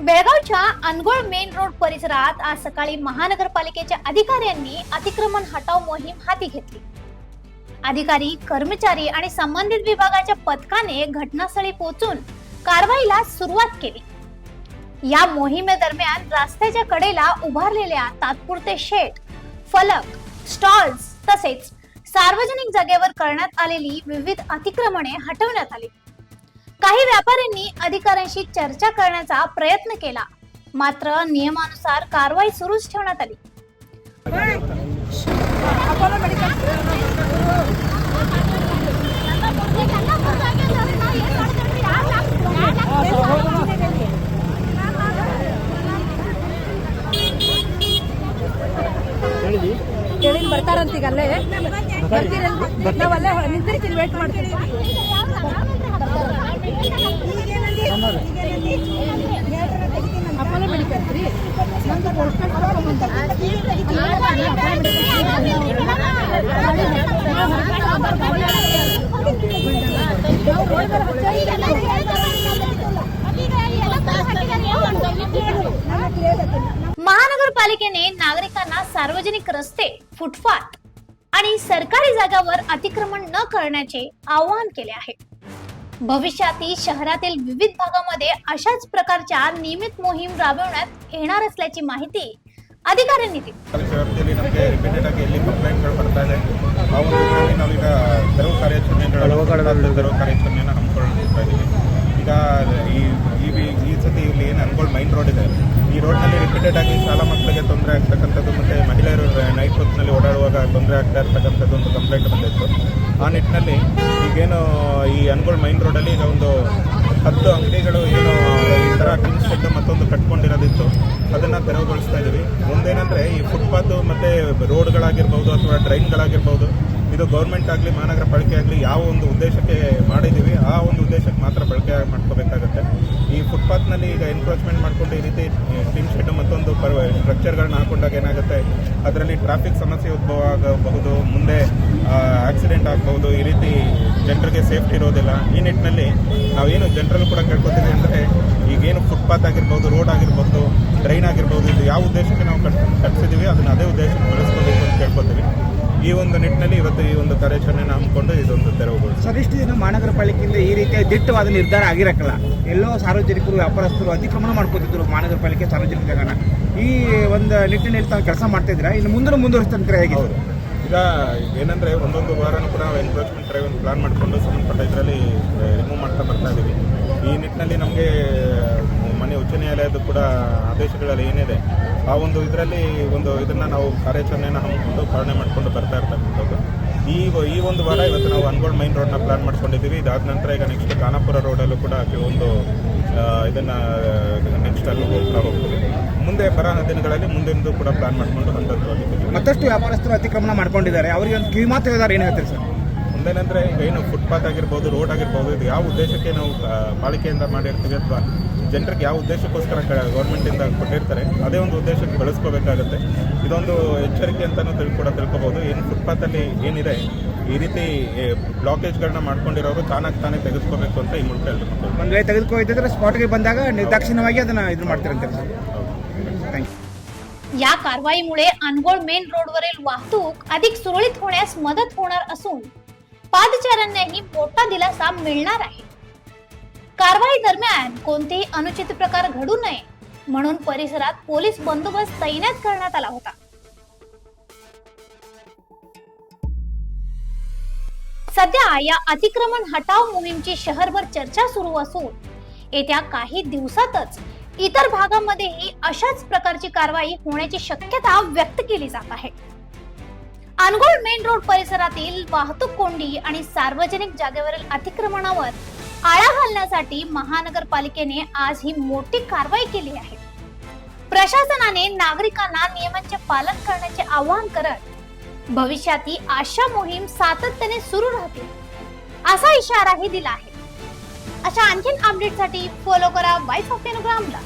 बेळगावच्या Angol main road परिसरात आज सकाळी महानगरपालिकेच्या अधिकाऱ्यांनी अतिक्रमण हटाव मोहीम हाती घेतली। अधिकारी, कर्मचारी आणि संबंधित विभागाच्या पथकाने घटनास्थळी पोहोचून कारवाईला सुरुवात केली। या मोहिमेदरम्यान रस्त्याच्या कडेला उभारलेल्या तात्पुरते शेड, फलक, स्टॉल्स तसेच सार्वजनिक जागेवर करण्यात आलेली विविध अतिक्रमणे हटवण्यात आली। काही व्यापाऱ्यांनी अधिकाऱ्यांशी चर्चा करण्याचा प्रयत्न केला, मात्र नियमानुसार कारवाई सुरूच ठेवण्यात आली। ಬರ್ತಾರಂತೀಗ ಅಲ್ಲೇ ನಾವಲ್ಲೇ ನಿಂತಿರ್ತೀವಿ, ವೇಟ್ ಮಾಡ್ತೀವಿ। ಅಪ್ಪನ ಬೆಳಿಕತ್ರಿ ನಂದು ಗೋಲ್ಸ್ಪೇಟ್ महानगरपालिकेने नागरिकांना सार्वजनिक रस्ते, फुटपाथ आणि सरकारी जागांवर अतिक्रमण न करण्याचे आवाहन केले आहे। भविष्यातील शहरातील विविध भागामध्ये अशाच प्रकारच्या नियमित मोहीम राबवण्यात येणार असल्याची माहिती अधिकाऱ्यांनी दिली। ವ್ಯಾಪ್ತಿಯಲ್ಲಿ ನಮಗೆ ರಿಪೀಟೆಡ್ ಆಗಿ ಎಲ್ಲಿ ಕಂಪ್ಲೇಂಟ್ಗಳು ಬರ್ತಾ ಇದೆ, ಆ ಒಂದು ಇದರಲ್ಲಿ ನಾವೀಗ ತೆರವು ಕಾರ್ಯಾಚರಣೆಯನ್ನು ಹಮ್ಮಿಕೊಳ್ತಾ ಇದ್ದೀವಿ। ಈಗ ಈ ಸತಿ ಇಲ್ಲಿ ಏನು ಅನ್ಗೋಳ್ ಮೈನ್ ರೋಡ್ ಇದೆ, ಈ ರೋಡ್ನಲ್ಲಿ ರಿಪೀಟೆಡ್ ಆಗಿ ಶಾಲಾ ಮಕ್ಕಳಿಗೆ ತೊಂದರೆ ಆಗ್ತಕ್ಕಂಥದ್ದು ಮತ್ತು ಮಹಿಳೆಯರು ನೈಟ್ ಹೊತ್ತಿನಲ್ಲಿ ಓಡಾಡುವಾಗ ತೊಂದರೆ ಆಗ್ತಾ ಇರ್ತಕ್ಕಂಥದ್ದು ಒಂದು ಕಂಪ್ಲೇಂಟ್ ಬಂದಿತ್ತು। ಆ ನಿಟ್ಟಿನಲ್ಲಿ ಈಗೇನು ಈ ಅನ್ಗೋಳ್ ಮೈನ್ ರೋಡಲ್ಲಿ ಈಗ ಒಂದು 10 ಅಂಗಡಿಗಳು ಏನು ಈ ಥರ ಟಿನ್ ಶೆಡ್ ಮತ್ತೊಂದು ಕಟ್ಕೊಂಡಿರೋದಿತ್ತು, ಅದನ್ನು ತೆರವುಗೊಳಿಸ್ತಾ ಇದ್ದೀವಿ। ಮುಂದೇನಂದರೆ ಈ ಫುಟ್ಪಾತು ಮತ್ತು ರೋಡ್ಗಳಾಗಿರ್ಬೋದು ಅಥವಾ ಡ್ರೈನ್ಗಳಾಗಿರ್ಬೋದು, ಇದು ಗೌರ್ಮೆಂಟ್ ಆಗಲಿ ಮಹಾನಗರ ಪಾಲಿಕೆ ಆಗಲಿ ಯಾವ ಒಂದು ಉದ್ದೇಶಕ್ಕೆ ಮಾಡಿದ್ದೀವಿ ಆ ಒಂದು ಉದ್ದೇಶಕ್ಕೆ ಮಾತ್ರ ಬಳಕೆ ಮಾಡ್ಕೋಬೇಕಾಗತ್ತೆ। ಈ ಫುಟ್ಪಾತ್ನಲ್ಲಿ ಈಗ ಎನ್ಕ್ರೋಚ್ಮೆಂಟ್ ಮಾಡಿಕೊಂಡು ಈ ರೀತಿ ಟಿನ್ ಶೆಡ್ ಮತ್ತೊಂದು ಸ್ಟ್ರಕ್ಚರ್ಗಳನ್ನ ಹಾಕೊಂಡಾಗ ಏನಾಗುತ್ತೆ, ಅದರಲ್ಲಿ ಟ್ರಾಫಿಕ್ ಸಮಸ್ಯೆ ಉದ್ಭವ ಆಗಬಹುದು, ಮುಂದೆ ಆಕ್ಸಿಡೆಂಟ್ ಆಗಬಹುದು, ಈ ರೀತಿ ಜನರಿಗೆ ಸೇಫ್ಟಿ ಇರೋದಿಲ್ಲ। ಈ ನಿಟ್ಟಿನಲ್ಲಿ ನಾವೇನು ಜನರಲ್ಲೂ ಕೂಡ ಕೇಳ್ಕೊತೀವಿ ಅಂದರೆ, ಈಗೇನು ಫುಟ್ಪಾತ್ ಆಗಿರ್ಬೋದು, ರೋಡ್ ಆಗಿರ್ಬೋದು, ಡ್ರೈನ್ ಆಗಿರ್ಬೋದು, ಇದು ಯಾವ ಉದ್ದೇಶಕ್ಕೆ ನಾವು ಕಟ್ಟಿಸಿದ್ದೀವಿ ಅದನ್ನು ಅದೇ ಉದ್ದೇಶಕ್ಕೆ ಬಳಸ್ಕೋಬೇಕು ಅಂತ ಕೇಳ್ಕೊತೀವಿ। ಈ ಒಂದು ನಿಟ್ಟಿನಲ್ಲಿ ಇವತ್ತು ಈ ಒಂದು ಕಾರ್ಯಾಚರಣೆಯನ್ನು ಹಮ್ಮಿಕೊಂಡು ಇದೊಂದು ತೆರವುಗಳು ಸರ್, ಇಷ್ಟು ದಿನ ಮಹಾನಗರ ಪಾಲಿಕೆಯಿಂದ ಈ ರೀತಿಯ ದಿಟ್ಟವಾದ ನಿರ್ಧಾರ ಆಗಿರಕ್ಕಲ್ಲ, ಎಲ್ಲೋ ಸಾರ್ವಜನಿಕರು ವ್ಯಾಪಾರಸ್ಥರು ಅತಿಕ್ರಮಣ ಮಾಡ್ಕೋತಿದ್ರು ಮಹಾನಗರ ಪಾಲಿಕೆ ಸಾರ್ವಜನಿಕ ಜಾಗನ। ಈ ಒಂದು ನಿಟ್ಟಿನಲ್ಲಿ ತಾವು ಕೆಲಸ ಮಾಡ್ತಾ ಇದ್ದೀರಾ, ಇನ್ನು ಮುಂದೆ ಹೇಗೆ? ಹೌದು, ಈಗ ಏನಂದರೆ ಒಂದೊಂದು ವಾರನೂ ಕೂಡ ನಾವು ಎನ್ಕ್ರೋಚ್ಮೆಂಟ್ ಡ್ರೈವ್ ಒಂದು ಪ್ಲಾನ್ ಮಾಡಿಕೊಂಡು ಸಂಬಂಧಪಟ್ಟ ಇದರಲ್ಲಿ ರಿಮೂವ್ ಮಾಡ್ತಾ ಬರ್ತಾ ಇದ್ದೀವಿ। ಈ ನಿಟ್ಟಿನಲ್ಲಿ ನಮಗೆ ಮನೆ ಉಚ್ಚ ನ್ಯಾಯಾಲಯದ ಕೂಡ ಆದೇಶಗಳಲ್ಲಿ ಏನಿದೆ ಆ ಒಂದು ಇದರಲ್ಲಿ ಒಂದು ಇದನ್ನು ನಾವು ಕಾರ್ಯಾಚರಣೆಯನ್ನು ಹಮ್ಮಿಕೊಂಡು ಪಾಲನೆ ಮಾಡಿಕೊಂಡು ಬರ್ತಾ ಇರ್ತಕ್ಕಂಥದ್ದು। ಈ ಒಂದು ವಾರ ಇವತ್ತು ನಾವು ಅನ್ಗೋಳ್ ಮೈನ್ ರೋಡ್ನ ಪ್ಲಾನ್ ಮಾಡ್ಕೊಂಡಿದ್ದೀವಿ। ಇದಾದ ನಂತರ ಈಗ ನೆಕ್ಸ್ಟ್ ಖಾನಾಪುರ ರೋಡಲ್ಲೂ ಕೂಡ ಒಂದು ಇದನ್ನು ನೆಕ್ಸ್ಟ್ ಅಲ್ಲೂ ಹೋಗ್ತೀವಿ। ಮುಂದೆ ಬರೋ ದಿನಗಳಲ್ಲಿ ಮುಂದಿನದು ಕೂಡ ಪ್ಲಾನ್ ಮಾಡಿಕೊಂಡು ಹಂತವಾಗಿ ಮತ್ತಷ್ಟು ವ್ಯಾಪಾರಸ್ಥರು ಅತಿಕ್ರಮಣ ಮಾಡ್ಕೊಂಡಿದ್ದಾರೆ, ಅವರಿಗೆ ಒಂದು ಕಿವಿಮಾತು ಹೇಳಿದ್ದಾರೆ, ಏನು ಹೇಳ್ತಾರೆ ಸರ್? ಮುಂದೇನಂದರೆ ಏನು ಫುಟ್ಪಾತ್ ಆಗಿರ್ಬೋದು, ರೋಡ್ ಆಗಿರ್ಬೋದು, ಇದು ಯಾವ ಉದ್ದೇಶಕ್ಕೆ ನಾವು ಪಾಲಿಕೆಯಿಂದ ಮಾಡಿರ್ತೀವಿ ಅಥವಾ ಜನರಿಗೆ ಯಾವ ಉದ್ದೇಶಕ್ಕೋಸ್ಕರ ಗೌರ್ಮೆಂಟಿಂದ ಕೊಟ್ಟಿರ್ತಾರೆ ಅದೇ ಒಂದು ಉದ್ದೇಶಕ್ಕೆ ಬಳಸ್ಕೋಬೇಕಾಗತ್ತೆ। ಇದೊಂದು ಎಚ್ಚರಿಕೆ ಅಂತಲೂ ತಿಳ್ಕೊಬೋದು। ಏನು ಫುಟ್ಪಾತಲ್ಲಿ ಏನಿದೆ ಈ ರೀತಿ ಬ್ಲಾಕೇಜ್ಗಳನ್ನ ಮಾಡ್ಕೊಂಡಿರೋರು ತಾನೇ ತೆಗೆದುಕೋಬೇಕು ಅಂತ ಈ ಮೂಲಕ ಹೇಳ್ಬೇಕು। ಒಂದು ವೇಳೆ ತೆಗೆದುಕೊಯ್ತಿದ್ರೆ ಸ್ಪಾಟ್ಗೆ ಬಂದಾಗ ನಿರ್ದಾಕ್ಷಿಣ್ಯವಾಗಿ ಅದನ್ನು ಇದು ಮಾಡ್ತಿರಂತೆ ಸರ್। या कारवाईमुळे अनगोळ मेन रोडवरील वाहतूक अधिक सुरळीत होण्यास मदत होणार असून पादचाऱ्यांनाही मोठा दिलासा मिळणार आहे। कारवाई दरम्यान कोणतेही अनुचित प्रकार घडू नये म्हणून परिसरात पोलीस बंदोबस्त तैनात करण्यात आला होता। सध्या या अतिक्रमण हटाव मोहीमची शहरभर चर्चा सुरू असून येत्या काही दिवसातच इतर भागांमध्येही अशाच प्रकारची कारवाई होण्याची शक्यता व्यक्त केली जात आहे। अनगोळ मेन रोड परिसरातील वाहतूक कोंडी आणि सार्वजनिक जागेवरील अतिक्रमणावर आळा घालण्यासाठी महानगरपालिकेने आज ही मोठी कारवाई केली आहे। प्रशासनाने नागरिकांना नियमांचे पालन करण्याचे आवाहन करत भविष्यातही अशा मोहीम सातत्याने सुरू राहतील असा इशाराही दिला आहे। अशा आणखीन अपडेटसाठी फॉलो करा वाईस ऑफ पेनोग्रामला।